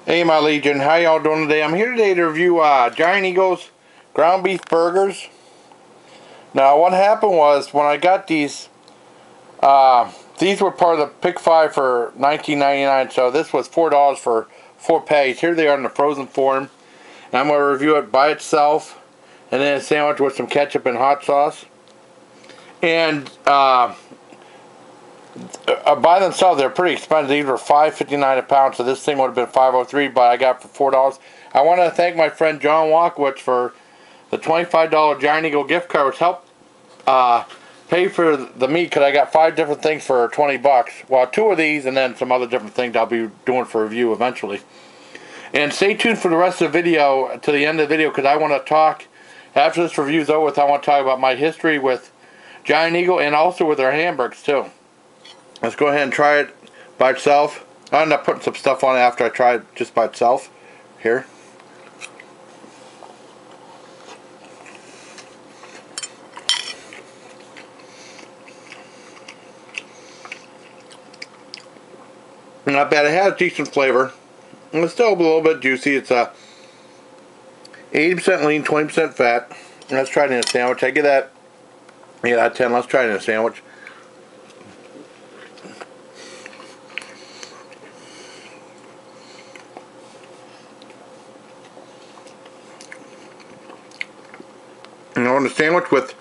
Hey my Legion, how y'all doing today? I'm here today to review Giant Eagle's ground beef burgers. Now what happened was when I got these were part of the pick 5 for $19.99, so this was $4 for 4 patties. Here they are in the frozen form. And I'm going to review it by itself and then a sandwich with some ketchup and hot sauce. And by themselves, they're pretty expensive. These were $5.59 a pound, so this thing would have been $5.03, but I got it for $4. I want to thank my friend John Walkowicz for the $25 Giant Eagle gift card, which helped pay for the meat, because I got 5 different things for 20 bucks. Well, 2 of these and then some other different things I'll be doing for review eventually. And stay tuned for the rest of the video, to the end of the video, because I want to talk, after this review is over with, I want to talk about my history with Giant Eagle and also with their hamburgers too. Let's go ahead and try it by itself. I ended up putting some stuff on it after I tried it just by itself. Here. Not bad. It has decent flavor. And it's still a little bit juicy. It's 80% lean, 20% fat. Let's try it in a sandwich. I give that 8 out of 10. Let's try it in a sandwich. And on the sandwich with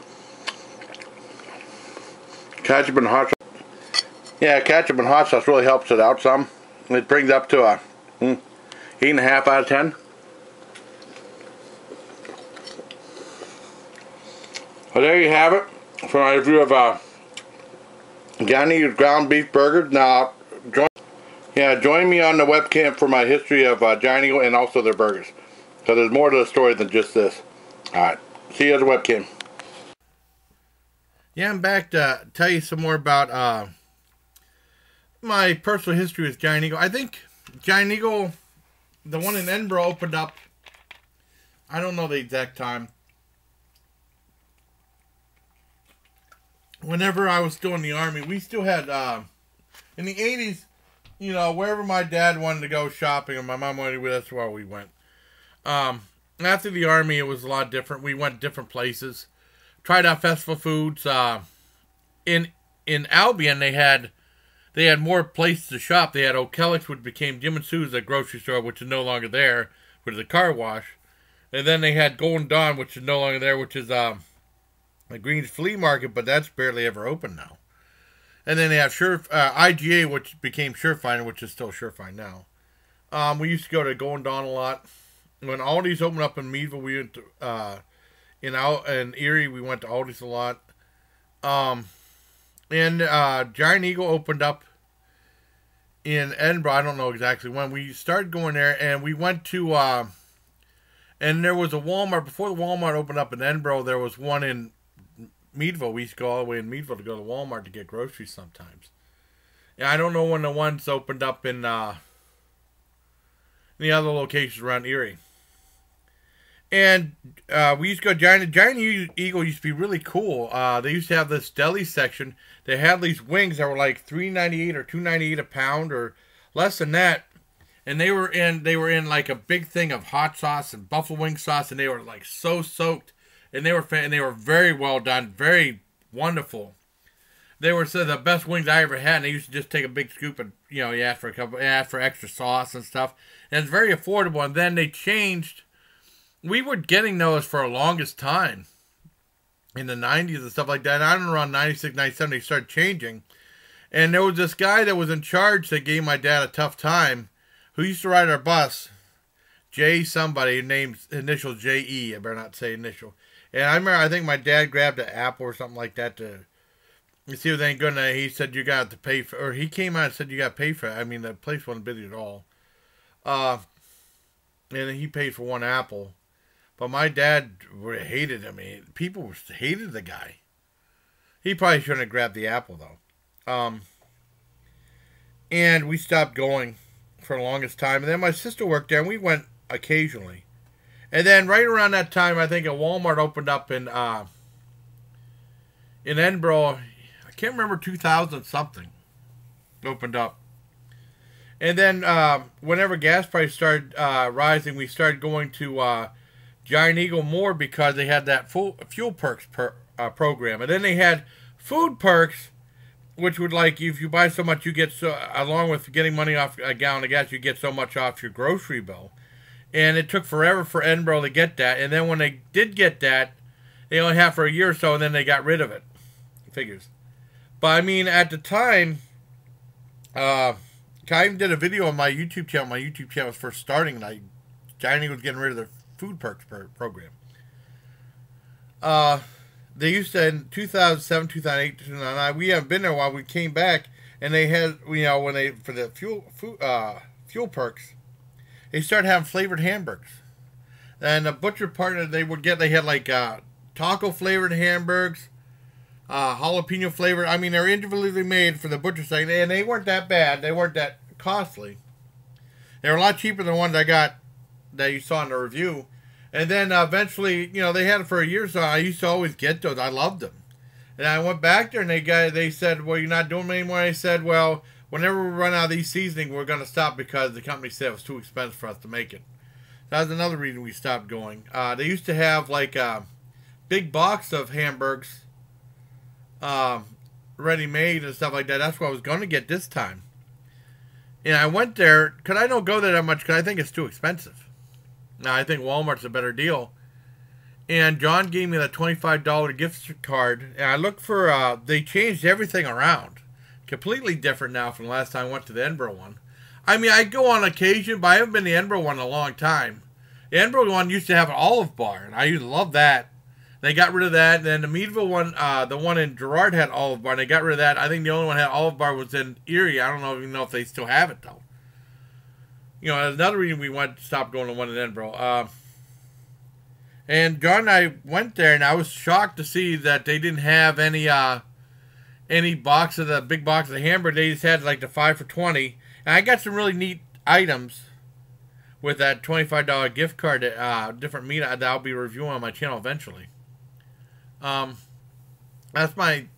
ketchup and hot sauce. Yeah, ketchup and hot sauce really helps it out some. It brings it up to a 8.5 out of 10. Well, there you have it for my review of Giant Eagle's ground beef burgers. Now, join me on the webcam for my history of Giant Eagle and also their burgers. So there's more to the story than just this. Alright. See you at the webcam. Yeah, I'm back to tell you some more about my personal history with Giant Eagle. I think Giant Eagle, the one in Edinburgh, opened up, I don't know the exact time. Whenever I was still in the Army, we still had, in the 80s, you know, wherever my dad wanted to go shopping or my mom wanted to go, that's where we went. After the Army, it was a lot different. We went different places. Tried out festival foods. In Albion, they had more places to shop. They had O'Kelly's, which became Jim and Sue's, a grocery store, which is no longer there, which is a car wash. And then they had Golden Dawn, which is no longer there, which is a Green's Flea Market, but that's barely ever open now. And then they have IGA, which became Surefine, which is still Surefine now. We used to go to Golden Dawn a lot. When Aldi's opened up in Meadville, we went to, in Erie, we went to Aldi's a lot. And Giant Eagle opened up in Edinburgh. I don't know exactly when. We started going there, and we went to, and there was a Walmart. Before the Walmart opened up in Edinburgh, there was one in Meadville. We used to go all the way in Meadville to go to Walmart to get groceries sometimes. And I don't know when the ones opened up in the other locations around Erie. And we used to go Giant Eagle used to be really cool. They used to have this deli section. They had these wings that were like $3.98 or $2.98 a pound or less than that. And they were in like a big thing of hot sauce and buffalo wing sauce, and they were like so soaked, and they were very well done, very wonderful. They were the best wings I ever had. And they used to just take a big scoop and, you know, you ask for extra sauce and stuff. And it's very affordable. And then they changed. We were getting those for the longest time in the 90s and stuff like that. And I don't know, around 96, 97, they started changing. And there was this guy that was in charge that gave my dad a tough time, who used to ride our bus. J somebody, named initial J.E. I better not say initial. And I remember, I think my dad grabbed an apple or something like that to see if it ain't good. And he said, you got to pay for, or he came out and said, you got to pay for it. I mean, the place wasn't busy at all. And he paid for one apple. But my dad hated him. People hated the guy. He probably shouldn't have grabbed the apple, though. And we stopped going for the longest time. And then my sister worked there, and we went occasionally. And then right around that time, I think a Walmart opened up in Edinburgh. I can't remember, 2000 something opened up. And then whenever gas prices started rising, we started going to Giant Eagle more because they had that fuel perks program. And then they had food perks, which would, like, if you buy so much, you get so, along with getting money off a gallon of gas, you get so much off your grocery bill. And it took forever for Edinburgh to get that. And then when they did get that, they only had for a year or so, and then they got rid of it. Figures. But I mean, at the time, I even did a video on my YouTube channel. My YouTube channel was first starting, and Giant Eagle was getting rid of their food perks program. They used to, in 2007, 2008, 2009, we haven't been there a while. We came back, and they had, you know, when they, for the fuel perks, they started having flavored hamburgers. And the butcher partner they would get, they had like taco flavored hamburgers, jalapeno flavored. I mean, they're individually made for the butcher side, and they weren't that bad. They weren't that costly. They were a lot cheaper than the ones I got that you saw in the review. And then eventually, you know, they had it for a year, so I used to always get those. I loved them. And I went back there, and they said, well, you're not doing them anymore. I said, well, whenever we run out of these seasoning, we're going to stop because the company said it was too expensive for us to make it. That was another reason we stopped going. They used to have, like, a big box of hamburgers ready-made and stuff like that. That's what I was going to get this time. And I went there, because I don't go there that much because I think it's too expensive. Now, I think Walmart's a better deal. And John gave me the $25 gift card. And I looked for, they changed everything around. Completely different now from the last time I went to the Edinburgh one. I mean, I go on occasion, but I haven't been to the Edinburgh one in a long time. The Edinburgh one used to have an olive bar, and I used to love that. They got rid of that. And then the Meadville one, the one in Gerard had olive bar, and they got rid of that. I think the only one that had olive bar was in Erie. I don't even know if they still have it, though. You know, that's another reason we went to stop going to one in Edinburgh. And John and I went there, and I was shocked to see that they didn't have any box of the big box of the hamburger. They just had like the 5 for $20. And I got some really neat items with that $25 gift card, different meat that I'll be reviewing on my channel eventually. That's my,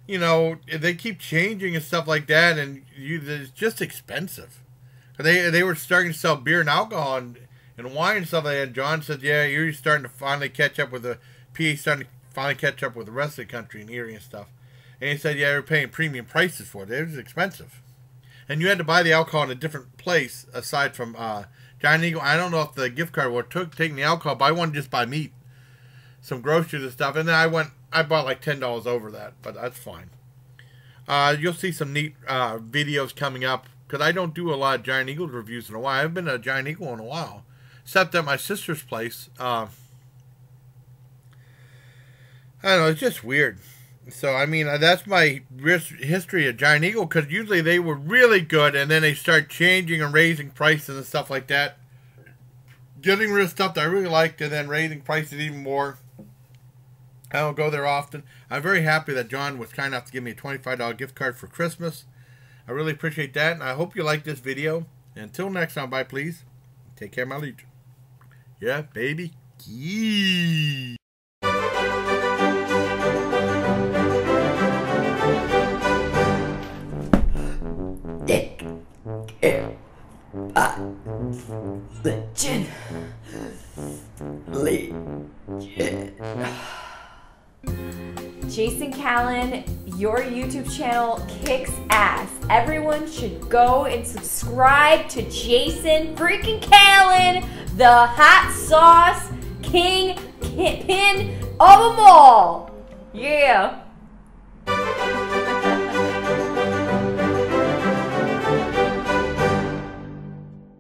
you know, they keep changing and stuff like that, and it's just expensive. They were starting to sell beer and alcohol and wine and stuff like that. And John said, yeah, Erie's starting to finally catch up with the PA, starting to finally catch up with the rest of the country in Erie and stuff. And he said, yeah, they're paying premium prices for it. It was expensive. And you had to buy the alcohol in a different place aside from Giant Eagle. I don't know if the gift card would taking the alcohol, but I wanted to just buy meat, some groceries and stuff. And then I bought like $10 over that, but that's fine. You'll see some neat videos coming up, because I don't do a lot of Giant Eagle reviews in a while. I haven't been to a Giant Eagle in a while, except at my sister's place. I don't know, it's just weird. So, I mean, that's my history of Giant Eagle, because usually they were really good, and then they start changing and raising prices and stuff like that. Getting rid of stuff that I really liked, and then raising prices even more. I don't go there often. I'm very happy that John was kind enough to give me a $25 gift card for Christmas. I really appreciate that, and I hope you like this video. And until next time, bye, please. Take care, my legion. Yeah, baby. Yee. Jason Callan, your YouTube channel kicks ass. Everyone should go and subscribe to Jason freaking Callan, the hot sauce king pin of them all. Yeah.